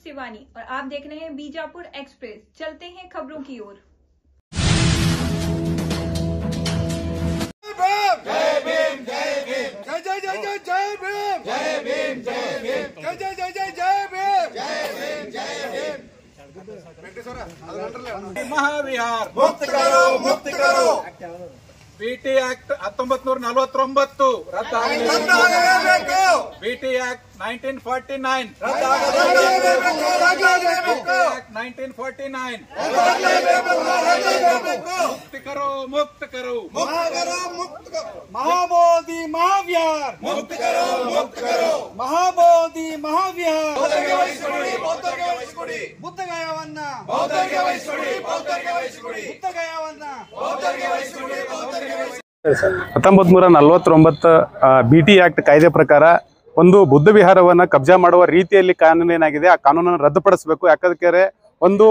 शिवानी और आप देख रहे हैं बीजापुर एक्सप्रेस। चलते हैं खबरों की ओर। जय भीम जय भीम जय जय जय जय जय भीम जय भीम जय भीम जय जय जय जय जय भीम जय भीम महाविहार मुक्त करो बीटी एक्ट 1949 रद्दाಗಲೇಬೇಕು बीटी एक्ट 1949 रद्दाಗಲೇಬೇಕು एक्ट 1949 मुक्त करो महाबोधि महाविहार मुक्त करो महाबोधि महाविहार ಬೌದ್ಧರಿಗೆ ವಹಿಸಿಕೊಡಿ ಬುದ್ಧಗಯಾವನ್ನ ಬೌದ್ಧರಿಗೆ ವಹಿಸಿಕೊಡಿ ಬುದ್ಧಗಯಾವನ್ನ 1949 BT ಆಕ್ಟ್ ಕಾಯ್ದೆ ಪ್ರಕಾರ ಒಂದು ಬುದ್ಧ ವಿಹಾರವನ್ನು ಕಬ್ಜಾ ಮಾಡುವ ರೀತಿಯಲ್ಲಿ ಕಾನೂನು ಏನಾಗಿದೆ ಆ ಕಾನೂನನ್ನು ರದ್ದುಪಡಿಸಬೇಕು. ಯಾಕಂದ್ರೆ ಒಂದು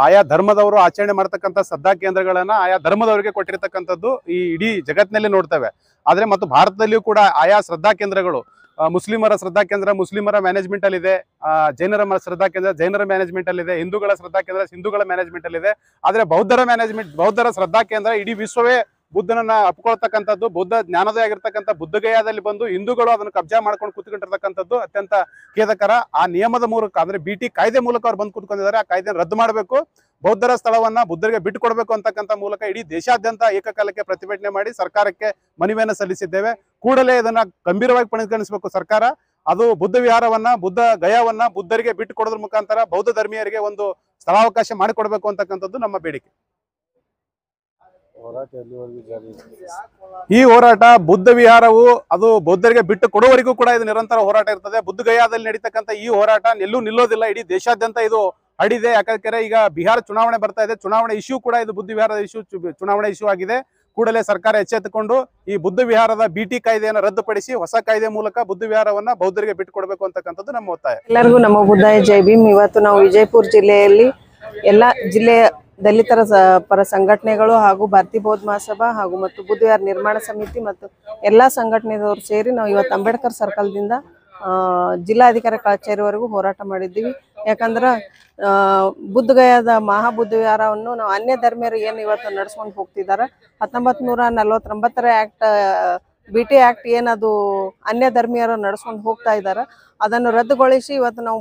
ಆಯಾ ಧರ್ಮದವರು ಆಚರಣೆ ಮಾಡತಕ್ಕಂಥ ಶ್ರದ್ಧಾ ಕೇಂದ್ರಗಳನ್ನ ಆಯಾ ಧರ್ಮದವರಿಗೆ ಕೊಟ್ಟಿರತಕ್ಕಂಥದ್ದು ಈ ಇಡೀ ಜಗತ್ತಿನಲ್ಲಿ ನೋಡ್ತೇವೆ. ಆದರೆ ಮತ್ತು ಭಾರತದಲ್ಲಿಯೂ ಕೂಡ ಆಯಾ ಶ್ರದ್ಧಾ ಕೇಂದ್ರಗಳು ಮುಸ್ಲಿಮರ ಶ್ರದ್ಧಾ ಕೇಂದ್ರ ಮುಸ್ಲಿಮರ ಮ್ಯಾನೇಜ್ಮೆಂಟ್ ಅಲ್ಲಿ ಇದೆ, ಜೈನರ ಶ್ರದ್ಧಾ ಕೇಂದ್ರ ಜೈನರ ಮ್ಯಾನೇಜ್ಮೆಂಟ್ ಅಲ್ಲಿ ಇದೆ, ಹಿಂದೂಗಳ ಶ್ರದ್ಧಾ ಕೇಂದ್ರ ಹಿಂದೂಗಳ ಮ್ಯಾನೇಜ್ಮೆಂಟ್ ಅಲ್ಲಿ ಇದೆ. ಆದ್ರೆ ಬೌದ್ಧರ ಶ್ರದ್ಧಾ ಕೇಂದ್ರ ಇಡೀ ವಿಶ್ವವೇ ಬುದ್ಧನನ್ನ ಅಪ್ಕೊಳ್ತಕ್ಕಂಥದ್ದು, ಬುದ್ಧ ಜ್ಞಾನೋದಯ ಆಗಿರ್ತಕ್ಕಂಥ ಬುದ್ಧಗಯಾದಲ್ಲಿ ಬಂದು ಹಿಂದೂಗಳು ಅದನ್ನು ಕಬ್ಜಾ ಮಾಡ್ಕೊಂಡು ಕೂತ್ಕೊಂಡಿರ್ತಕ್ಕಂಥದ್ದು ಅತ್ಯಂತ ಖೇದಕರ. ಆ ನಿಯಮದ ಮೂಲಕ ಅಂದ್ರೆ BT ಕಾಯ್ದೆ ಮೂಲಕ ಅವ್ರು ಬಂದು ಕೂತ್ಕೊಂಡಿದ್ದಾರೆ. ಆ ಕಾಯ್ದೆಯನ್ನು ರದ್ದು ಮಾಡಬೇಕು, ಬೌದ್ಧರ ಸ್ಥಳವನ್ನ ಬುದ್ಧರಿಗೆ ಬಿಟ್ಟು ಕೊಡಬೇಕು ಅಂತಕ್ಕಂಥ ಮೂಲಕ ಇಡೀ ದೇಶಾದ್ಯಂತ ಏಕಕಾಲಕ್ಕೆ ಪ್ರತಿಭಟನೆ ಮಾಡಿ ಸರ್ಕಾರಕ್ಕೆ ಮನವಿಯನ್ನು ಸಲ್ಲಿಸಿದ್ದೇವೆ. ಕೂಡಲೇ ಇದನ್ನ ಗಂಭೀರವಾಗಿ ಪರಿಗಣಿಸಬೇಕು ಸರ್ಕಾರ. ಅದು ಬುದ್ಧ ವಿಹಾರವನ್ನ ಬುದ್ಧ ಗಯಾವನ್ನ ಬುದ್ಧರಿಗೆ ಬಿಟ್ಟು ಕೊಡೋದ್ರ ಮುಖಾಂತರ ಬೌದ್ಧ ಧರ್ಮೀಯರಿಗೆ ಒಂದು ಸ್ಥಳಾವಕಾಶ ಮಾಡಿಕೊಡ್ಬೇಕು ಅಂತಕ್ಕಂಥದ್ದು ನಮ್ಮ ಬೇಡಿಕೆ. ಈ ಹೋರಾಟ ಬುದ್ಧ ವಿಹಾರವು ಅದು ಬೌದ್ಧರಿಗೆ ಬಿಟ್ಟು ಕೊಡುವವರೆಗೂ ಕೂಡ ಇದು ನಿರಂತರ ಹೋರಾಟ ಇರ್ತದೆ. ಬುದ್ಧ ಗಯಾದಲ್ಲಿ ನಡೀತಕ್ಕಂಥ ಈ ಹೋರಾಟ ಎಲ್ಲೂ ನಿಲ್ಲೋದಿಲ್ಲ, ಇಡೀ ದೇಶಾದ್ಯಂತ ಇದು ಹರಡಿದೆ. ಯಾಕಂದ್ರೆ ಈಗ ಬಿಹಾರ ಚುನಾವಣೆ ಬರ್ತಾ ಇದೆ, ಚುನಾವಣೆ ಇಶ್ಯೂ ಕೂಡ ಇದು ಬುದ್ಧ ವಿಹಾರದ ಚುನಾವಣೆ ಇಶ್ಯೂ ಆಗಿದೆ. ಕೂಡಲೇ ಸರ್ಕಾರ ಎಚ್ಚೆತ್ತುಕೊಂಡು ಈ ಬುದ್ಧ ವಿಹಾರದ BT ಕಾಯ್ದೆಯನ್ನು ರದ್ದುಪಡಿಸಿ ಹೊಸ ಕಾಯ್ದೆ ಮೂಲಕ ಬುದ್ಧ ವಿಹಾರವನ್ನ ಬೌದ್ಧರಿಗೆ ಬಿಟ್ಟು ಕೊಡಬೇಕು ಅಂತಕ್ಕಂಥದ್ದು ನಮ್ಮ ಒತ್ತಾಯ. ಎಲ್ಲರಿಗೂ ನಮೋ ಬುದ್ಧಾಯ ಜೈ ಭೀಮ್. ಇವತ್ತು ನಾವು ವಿಜಯಪುರ ಜಿಲ್ಲೆಯಲ್ಲಿ ಎಲ್ಲ ಜಿಲ್ಲೆಯ ದಲಿತರ ಪರ ಸಂಘಟನೆಗಳು ಹಾಗೂ ಭಾರತೀಯ ಬೌದ್ಧ ಮಹಾಸಭಾ ಹಾಗೂ ಮತ್ತು ಬುದ್ಧ ವಿಹಾರ ನಿರ್ಮಾಣ ಸಮಿತಿ ಮತ್ತು ಎಲ್ಲ ಸಂಘಟನೆದವರು ಸೇರಿ ನಾವು ಇವತ್ತು ಅಂಬೇಡ್ಕರ್ ಸರ್ಕಲ್ದಿಂದ ಜಿಲ್ಲಾಧಿಕಾರಿ ಕಚೇರಿವರೆಗೂ ಹೋರಾಟ ಮಾಡಿದ್ದೀವಿ. ಯಾಕಂದ್ರೆ ಬುದ್ಧಗಯಾದ ಮಹಾಬುದ್ಧ ವಿಹಾರವನ್ನು ನಾವು ಅನ್ಯ ಧರ್ಮೀಯರು ಏನು ಇವತ್ತು ನಡೆಸ್ಕೊಂಡು ಹೋಗ್ತಿದ್ದಾರೆ, 1949 ಆಕ್ಟ್ BT ಆಕ್ಟ್ ಏನದು ಅನ್ಯ ಧರ್ಮೀಯರು ನಡೆಸ್ಕೊಂಡು ಹೋಗ್ತಾ ಇದ್ದಾರೆ, ಅದನ್ನು ರದ್ದುಗೊಳಿಸಿ ಇವತ್ತು ನಾವು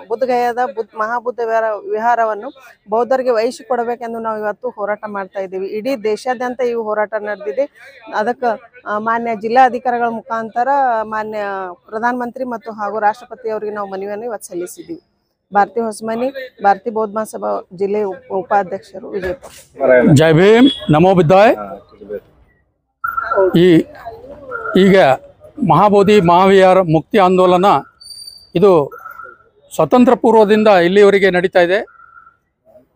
ಬುದ್ಧಗಯಾದ ಮಹಾಬುದ್ಧ ವಿಹಾರವನ್ನು ಬೌದ್ಧರಿಗೆ ವಹಿಸಿಕೊಡಬೇಕೆಂದು ನಾವು ಇವತ್ತು ಹೋರಾಟ ಮಾಡ್ತಾ ಇದ್ದೀವಿ. ಇಡೀ ದೇಶಾದ್ಯಂತ ಈ ಹೋರಾಟ ನಡೆದಿದೆ. ಅದಕ್ಕೆ ಮಾನ್ಯ ಜಿಲ್ಲಾಧಿಕಾರಿಗಳ ಮುಖಾಂತರ ಮಾನ್ಯ ಪ್ರಧಾನಮಂತ್ರಿ ಮತ್ತು ಹಾಗೂ ರಾಷ್ಟ್ರಪತಿ ಅವರಿಗೆ ನಾವು ಮನವಿಯನ್ನು ಇವತ್ತು ಸಲ್ಲಿಸಿದ್ದೀವಿ. ಭಾರತಿ ಹೊಸಮನಿ, ಭಾರತೀಯ ಬೌದ್ಧ ಮಹಾಸಭಾ ಜಿಲ್ಲೆ ಉಪಾಧ್ಯಕ್ಷರು, ವಿಜಯಪುರ. ಜೈ ಭೀಮ್, ನಮೋ ಬುದ್ಧಾಯ. ಈಗ ಮಹಾಬೋಧಿ ಮಹಾವಿಹಾರ ಮುಕ್ತಿ ಆಂದೋಲನ ಇದು ಸ್ವತಂತ್ರ ಪೂರ್ವದಿಂದ ಇಲ್ಲಿವರೆಗೆ ನಡೀತಾ ಇದೆ.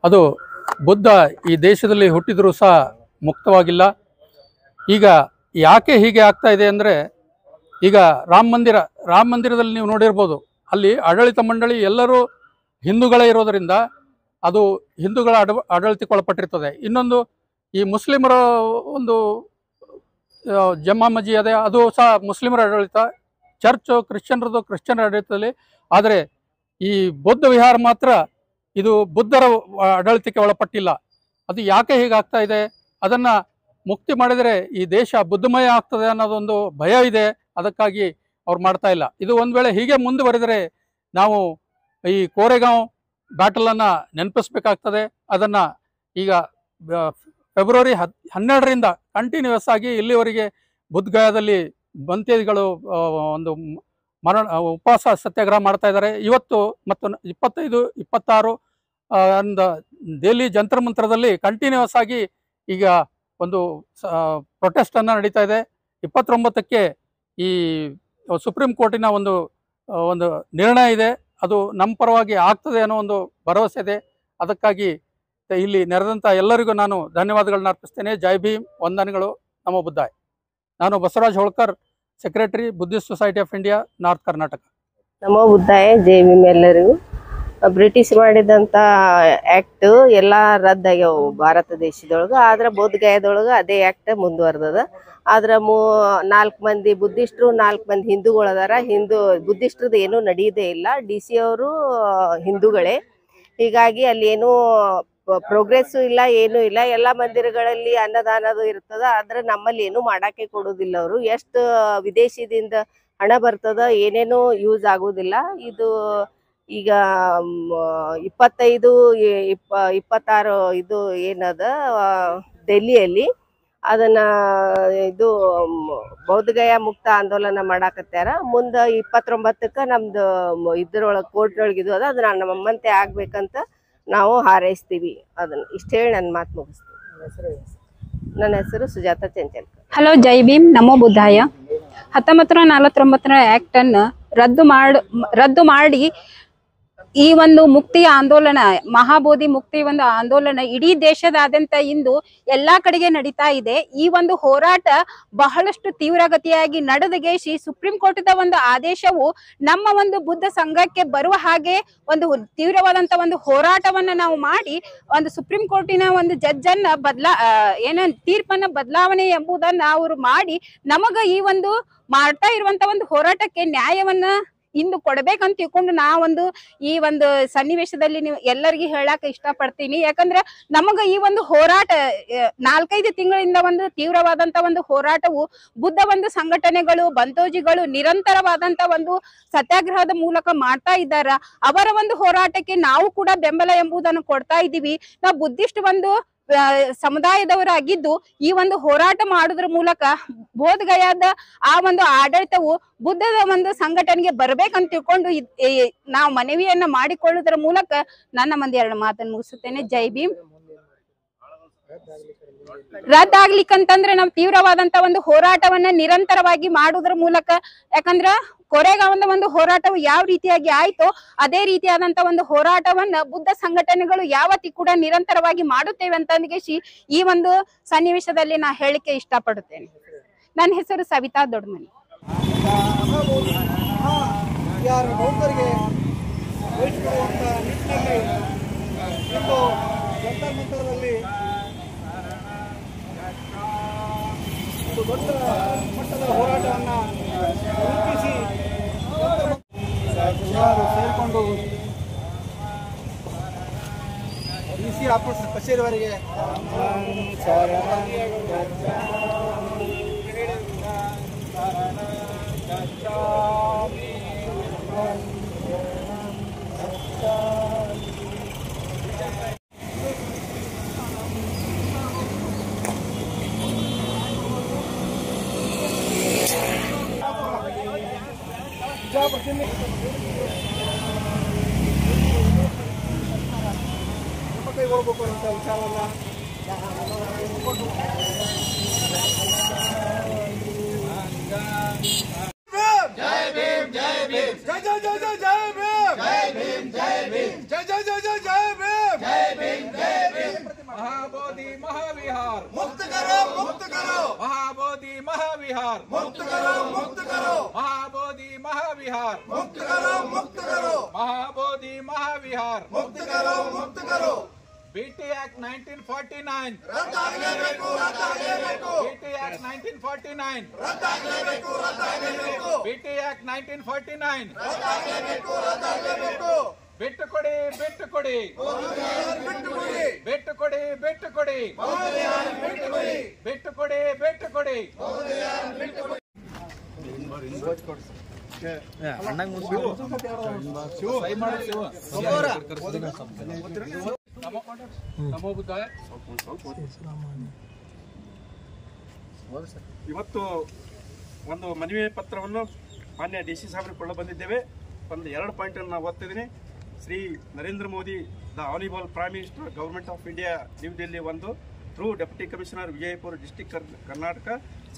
ಅದು ಬುದ್ಧ ಈ ದೇಶದಲ್ಲಿ ಹುಟ್ಟಿದರೂ ಸಹ ಮುಕ್ತವಾಗಿಲ್ಲ. ಈಗ ಯಾಕೆ ಹೀಗೆ ಆಗ್ತಾ ಇದೆ ಅಂದರೆ, ಈಗ ರಾಮ ಮಂದಿರದಲ್ಲಿ ನೀವು ನೋಡಿರ್ಬೋದು, ಅಲ್ಲಿ ಆಡಳಿತ ಮಂಡಳಿ ಎಲ್ಲರೂ ಹಿಂದೂಗಳೇ ಇರೋದರಿಂದ ಅದು ಹಿಂದೂಗಳ ಆಡಳಿತಕ್ಕೊಳಪಟ್ಟಿರ್ತದೆ. ಇನ್ನೊಂದು ಈ ಮುಸ್ಲಿಮರ ಒಂದು ಜಮ್ಮಾ ಮಸ್ಜಿದ್ ಅದೇ, ಅದು ಸಹ ಮುಸ್ಲಿಮರ ಆಡಳಿತ, ಚರ್ಚು ಕ್ರಿಶ್ಚಿಯನ್ ಆಡಳಿತದಲ್ಲಿ. ಆದರೆ ಈ ಬೌದ್ಧ ವಿಹಾರ ಮಾತ್ರ ಇದು ಬುದ್ಧರ ಆಡಳಿತಕ್ಕೆ ಒಳಪಟ್ಟಿಲ್ಲ. ಅದು ಯಾಕೆ ಹೀಗಾಗ್ತಾ ಇದೆ, ಅದನ್ನು ಮುಕ್ತಿ ಮಾಡಿದರೆ ಈ ದೇಶ ಬುದ್ಧಮಯ ಆಗ್ತದೆ ಅನ್ನೋದೊಂದು ಭಯ ಇದೆ. ಅದಕ್ಕಾಗಿ ಅವ್ರು ಮಾಡ್ತಾ ಇಲ್ಲ. ಇದು ಒಂದು ವೇಳೆ ಹೀಗೆ ಮುಂದುವರೆದರೆ ನಾವು ಈ ಕೋರೆಗಾಂವ್ ಬ್ಯಾಟಲನ್ನು ನೆನಪಿಸ್ಬೇಕಾಗ್ತದೆ. ಅದನ್ನು ಈಗ ಫೆಬ್ರವರಿ 12ರಿಂದ ಕಂಟಿನ್ಯೂಸ್ ಆಗಿ ಇಲ್ಲಿವರೆಗೆ ಬುದ್ಧಗಯಾದಲ್ಲಿ ಬಂತೇದಿಗಳು ಒಂದು ಉಪವಾಸ ಸತ್ಯಾಗ್ರಹ ಮಾಡ್ತಾ ಇದ್ದಾರೆ. ಇವತ್ತು ಮತ್ತು 25, 26 ದೆಹಲಿ ಜಂತರ್ ಮಂತ್ರದಲ್ಲಿ ಕಂಟಿನ್ಯೂಸ್ ಆಗಿ ಈಗ ಒಂದು ಪ್ರೊಟೆಸ್ಟನ್ನು ನಡೀತಾ ಇದೆ. 29ಕ್ಕೆ ಈ ಸುಪ್ರೀಂ ಕೋರ್ಟಿನ ಒಂದು ನಿರ್ಣಯ ಇದೆ, ಅದು ನಮ್ಮ ಪರವಾಗಿ ಆಗ್ತದೆ ಅನ್ನೋ ಒಂದು ಭರವಸೆ ಇದೆ. ಅದಕ್ಕಾಗಿ ಇಲ್ಲಿ ನೆರೆದಂಥ ಎಲ್ಲರಿಗೂ ನಾನು ಧನ್ಯವಾದಗಳನ್ನ ಅರ್ಪಿಸ್ತೇನೆ. ಜೈ ಭೀಮ್, ವಂದನೆಗಳು, ನಮೋ ಬುದ್ಧಾಯ್. ನಾನು Basavaraj Holkar, secretary, Buddhist society of India, north Karnataka. ನಮೋ ಬುದ್ಧಾಯ ಜೈ ಭೀಮ್ ಎಲ್ಲರಿಗೂ. ಬ್ರಿಟಿಷ್ ಮಾಡಿದಂಥ ಆ್ಯಕ್ಟ್ ಎಲ್ಲ ರದ್ದಾಗ್ಯಾವು ಭಾರತ ದೇಶದೊಳಗೆ. ಆದ್ರೆ ಬೋಧಗಯಾದೊಳಗೆ ಅದೇ ಆ್ಯಕ್ಟ್ ಮುಂದುವರ್ದದ. ಆದ್ರೆ 4 ಮಂದಿ ಬುದ್ಧಿಸ್ಟ್ರು 4 ಮಂದಿ ಹಿಂದೂಗಳು ಅದಾರ. ಬುದ್ಧಿಸ್ಟ್ರದ್ದು ಏನೂ ನಡೆಯೋದೇ ಇಲ್ಲ. DC ಅವರು ಹಿಂದೂಗಳೇ. ಹೀಗಾಗಿ ಅಲ್ಲಿ ಏನೂ ಪ್ರೋಗ್ರೆಸ್ಸು ಇಲ್ಲ, ಏನೂ ಇಲ್ಲ. ಎಲ್ಲ ಮಂದಿರಗಳಲ್ಲಿ ಅನ್ನದಾನದು ಇರ್ತದ. ಆದ್ರೆ ನಮ್ಮಲ್ಲಿ ಏನೂ ಮಾಡಾಕೆ ಕೊಡೋದಿಲ್ಲ ಅವರು. ಎಷ್ಟು ವಿದೇಶದಿಂದ ಹಣ ಬರ್ತದ, ಏನೇನೂ ಯೂಸ್ ಆಗೋದಿಲ್ಲ. ಇದು ಈಗ 25, 26 ಇದು ಏನದ ಡೆಲ್ಲಿಯಲ್ಲಿ ಅದನ್ನ ಇದು ಬೌದ್ಧಗಯಾ ಮುಕ್ತ ಆಂದೋಲನ ಮಾಡಾಕತ್ಯಾರ. ಮುಂದೆ 29ಕ್ಕೆ ನಮ್ದು ಇದ್ರೊಳಗೆ ಕೋರ್ಟ್ನೊಳಗೆ ಇದು ಅದ. ಅದನ್ನ ನಮ್ಮಂತೆ ಆಗ್ಬೇಕಂತ ನಾವು ಹಾರೈಸ್ತೀವಿ. ಅದನ್ನ ಇಷ್ಟ ಹೇಳಿ ನನ್ನ ಮಾತು ಮುಗಿಸ್ತೀವಿ. ನನ್ನ ಹೆಸರು ಸುಜಾತ ಚಂಚಲ್ಕರ್. ಹಲೋ, ಜೈ ಭೀಮ್, ನಮೋ ಬುದ್ಧಾಯ. 1949 ಆಕ್ಟ್ ಅನ್ನು ರದ್ದು ಮಾಡಿ ಈ ಒಂದು ಮುಕ್ತಿ ಆಂದೋಲನ, ಮಹಾಬೋಧಿ ಮುಕ್ತಿ ಒಂದು ಆಂದೋಲನ ಇಡೀ ದೇಶದಾದ್ಯಂತ ಇಂದು ಎಲ್ಲಾ ಕಡೆಗೆ ನಡೀತಾ ಇದೆ. ಈ ಒಂದು ಹೋರಾಟ ಬಹಳಷ್ಟು ತೀವ್ರಗತಿಯಾಗಿ ನಡೆದಗೇಶಿ ಸುಪ್ರೀಂ ಕೋರ್ಟ್ದ ಒಂದು ಆದೇಶವು ನಮ್ಮ ಒಂದು ಬುದ್ಧ ಸಂಘಕ್ಕೆ ಬರುವ ಹಾಗೆ ಒಂದು ತೀವ್ರವಾದಂತ ಒಂದು ಹೋರಾಟವನ್ನ ನಾವು ಮಾಡಿ ಒಂದು ಸುಪ್ರೀಂ ಕೋರ್ಟಿನ ಒಂದು ಜಡ್ಜ್ ಅನ್ನ ತೀರ್ಪನ್ನ ಬದಲಾವಣೆ ಎಂಬುದನ್ನ ಅವರು ಮಾಡಿ ನಮಗ ಈ ಒಂದು ಮಾಡ್ತಾ ಇರುವಂತ ಒಂದು ಹೋರಾಟಕ್ಕೆ ನ್ಯಾಯವನ್ನ ಇಂದು ಕೊಡ್ಬೇಕಂತ ತಿಳ್ಕೊಂಡು ನಾವೊಂದು ಈ ಒಂದು ಸನ್ನಿವೇಶದಲ್ಲಿ ನೀವು ಎಲ್ಲರಿಗೂ ಹೇಳಕ್ ಇಷ್ಟಪಡ್ತೀನಿ. ಯಾಕಂದ್ರೆ ನಮಗ ಈ ಒಂದು ಹೋರಾಟ 4-5 ತಿಂಗಳಿಂದ ಒಂದು ತೀವ್ರವಾದಂತ ಒಂದು ಹೋರಾಟವು ಬುದ್ಧ ಒಂದು ಸಂಘಟನೆಗಳು, ಬಂತೋಜಿಗಳು ನಿರಂತರವಾದಂತ ಒಂದು ಸತ್ಯಾಗ್ರಹದ ಮೂಲಕ ಮಾಡ್ತಾ ಇದ್ದಾರ. ಅವರ ಒಂದು ಹೋರಾಟಕ್ಕೆ ನಾವು ಕೂಡ ಬೆಂಬಲ ಎಂಬುದನ್ನು ಕೊಡ್ತಾ ಇದ್ದೀವಿ. ನಾವು ಬುದ್ಧಿಸ್ಟ್ ಒಂದು ಸಮುದಾಯದವರಾಗಿದ್ದು ಈ ಒಂದು ಹೋರಾಟ ಮಾಡೋದ್ರ ಮೂಲಕ ಬೋಧಗಯಾದ ಆ ಒಂದು ಆಡಳಿತವು ಬುದ್ಧದ ಒಂದು ಸಂಘಟನೆಗೆ ಬರ್ಬೇಕಂತ ತಿಳ್ಕೊಂಡು ನಾವು ಮನವಿಯನ್ನ ಮಾಡಿಕೊಳ್ಳುವುದರ ಮೂಲಕ ನನ್ನ ಒಂದು 2 ಮಾತನ್ನು ಮುಗಿಸುತ್ತೇನೆ. ಜೈ ಭೀಮ್. ರದ್ದಾಗ್ಲಿಕ್ಕಂತಂದ್ರೆ ನಾವು ತೀವ್ರವಾದಂತ ಒಂದು ಹೋರಾಟವನ್ನ ನಿರಂತರವಾಗಿ ಮಾಡುವುದರ ಮೂಲಕ, ಯಾಕಂದ್ರ ಕೊರೆಗಾಂವದ ಒಂದು ಹೋರಾಟವು ಯಾವ ರೀತಿಯಾಗಿ ಆಯ್ತೋ ಅದೇ ರೀತಿಯಾದಂತ ಒಂದು ಹೋರಾಟವನ್ನ ಬುದ್ಧ ಸಂಘಟನೆಗಳು ಯಾವತ್ತಿ ಕೂಡ ನಿರಂತರವಾಗಿ ಮಾಡುತ್ತೇವೆ ಅಂತ ಈ ಒಂದು ಸನ್ನಿವೇಶದಲ್ಲಿ ನಾ ಹೇಳಿಕೆ ಇಷ್ಟಪಡುತ್ತೇನೆ. ನನ್ನ ಹೆಸರು ಸವಿತಾ ದೊಡ್ಡಮನಿ. ಬೌದ್ಧರಿಗೆ ವಹಿಸಿಕೊಳ್ಳುವಂತ ನಿಟ್ಟಿನಲ್ಲಿ ಇಂದು ಜಂತರ್ ಮಂತರದಲ್ಲಿ ಒಂದು ದೊಡ್ಡ ಮಟ್ಟದ ಹೋರಾಟವನ್ನು ರೂಪಿಸಿ ಎಲ್ಲರೂ ಸೇರಿಕೊಂಡು DC ಆಫೀಸ್ ಕಚೇರಿವರೆಗೆ ಕೈಗೊಳ್ಳಬೇಕು ಅಂತ ವಿಚಾರವನ್ನ महाबोधि महाविहार मुक्त करो, मुक्त करो, महाबोधि महाविहार मुक्त करो, मुक्त करो, महाबोधि महाविहार मुक्त करो, मुक्त करो, महाबोधि महाविहार मुक्त करो, मुक्त करो. BT Act 1949 ರದ್ದಾಗಲೇಬೇಕು, ರದ್ದಾಗಲೇಬೇಕು, BT Act 1949 ರದ್ದಾಗಲೇಬೇಕು, ರದ್ದಾಗಲೇಬೇಕು, BT Act 1949 ರದ್ದಾಗಲೇಬೇಕು, ರದ್ದಾಗಲೇಬೇಕು. ಬಿಟ್ಟು ಕೊಡಿ, ಬಿಟ್ಟು ಕೊಡಿ, ಬಿಟ್ಟು ಕೊಡಿ, ಬಿಟ್ಟು ಕೊಡಿ, ಬಿಟ್ಟು ಕೊಡಿ, ಬಿಟ್ಟು ಕೊಡಿ, ಬಿಟ್ಟು ಕೊಡಿ, ಬಿಟ್ಟು ಕೊಡಿ. ನಮೋ ಬುದ್ಧಾಯ. ಇವತ್ತು ಒಂದು ಮನವಿ ಪತ್ರವನ್ನು ಮಾನ್ಯ DC ಸಾಹೇಬರಿಗೆ ಕೊಳ್ಳ ಬಂದಿದ್ದೇವೆ. ಒಂದು 2 ಪಾಯಿಂಟನ್ನು ನಾವು ಓದ್ತಿದ್ದೀನಿ. Shri Narendra Modi, the honourable prime minister, government of India, new Delhi 1 through deputy commissioner, Vijayapura district, Karnataka.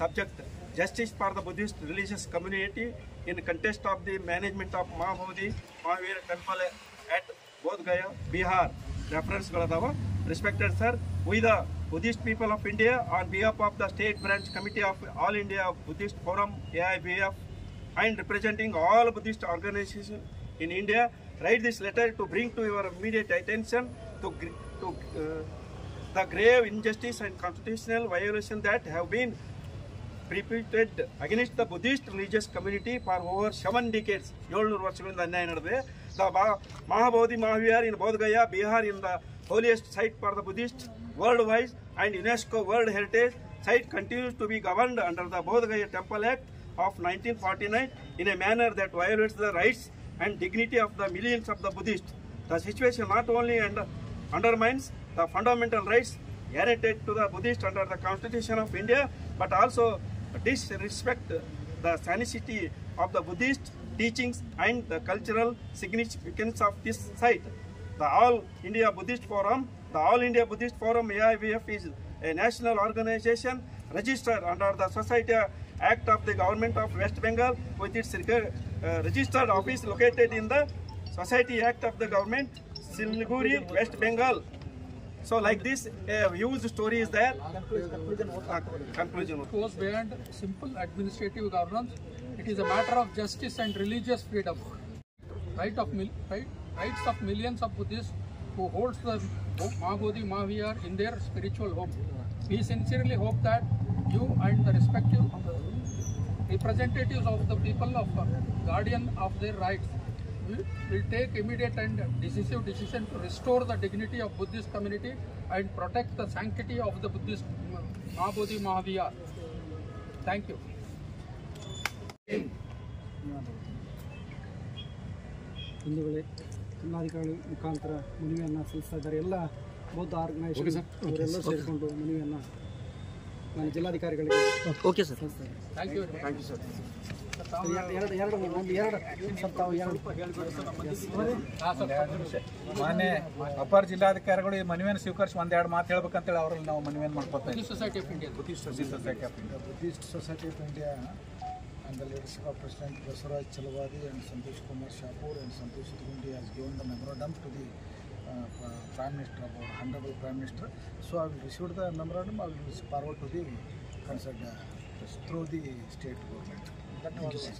Subject: justice for the Buddhist religious community in context of the management of Mahabodhi Mahavir temple at Bodh Gaya, Bihar. Reference-ಗಳದಾವ. Respected sir, we the Buddhist people of India, on behalf of the State Branch Committee of All India Buddhist Forum, AIBF, and representing all Buddhist organizations in India, write this letter to bring to your immediate attention to the grave injustice and constitutional violation that have been perpetrated against the Buddhist religious community for over 7 decades. 700 ವರ್ಷಗಳಿಂದ ಅನ್ಯಾಯ ನಡೆದಿದೆ. The Mahabodhi Mahavihar in Bodh Gaya, Bihar, in the holiest site for the Buddhists worldwide and UNESCO World Heritage site continues to be governed under the Bodh Gaya Temple Act of 1949 in a manner that violates the rights and dignity of the millions of the Buddhists. The situation not only undermines the fundamental rights guaranteed to the Buddhists under the Constitution of India, but also disrespect the sanctity of the Buddhist teachings and the cultural significance of this site. The All India Buddhist Forum, AIBF, is a national organization registered under the Society Act of the Government of West Bengal, with its registered office located in the Society Act of the Government, Siliguri, West Bengal. So like this, a huge story is there. Conclusion. It goes beyond simple administrative governance. It is a matter of justice and religious freedom. Rights of millions of Buddhists who holds the Mahabodhi Mahavihar in their spiritual home. We sincerely hope that you and the respective representatives of the people of guardian of their rights will take immediate and decisive decision to restore the dignity of Buddhist community and protect the sanctity of the Buddhist Mahabodhi Mahavihar. Thank you. ಹಿಂದೂಗಳೇ ಜಿಲ್ಲಾಧಿಕಾರಿ ಮುಖಾಂತರ ಮನವಿಯನ್ನು ಸಲ್ಲಿಸ್ತಾ ಇದ್ದಾರೆ. ಎಲ್ಲ ಬೌದ್ಧ organisation ಅವರೆಲ್ಲ ಸೇರಿಕೊಂಡು ಮನವಿಯನ್ನು ನಾನು ಜಿಲ್ಲಾಧಿಕಾರಿಗಳಿಗೆ okay sir thank you sir. ಮಾನ್ಯ ಅಪರ ಜಿಲ್ಲಾಧಿಕಾರಿಗಳು ಈ ಮನವಿಯನ್ನು ಸ್ವೀಕರಿಸಿ ಒಂದೆರಡು ಮಾತು ಹೇಳ್ಬೇಕಂತೇಳಿ ಅವರಲ್ಲಿ ನಾವು ಮನವಿಯನ್ನು ಮಾಡ್ಕೊತಾ ಇದ್ದೀವಿ. Buddhist Society of India. Buddhist Society of India and the leadership of President Basuraj Chalwadi and Santosh Kumar Shapur and Santosh Tugundi has given the memorandum to the Prime Minister, about Honorable Prime Minister. So I will receive the memorandum, I will forward to the concerned through the state government. That was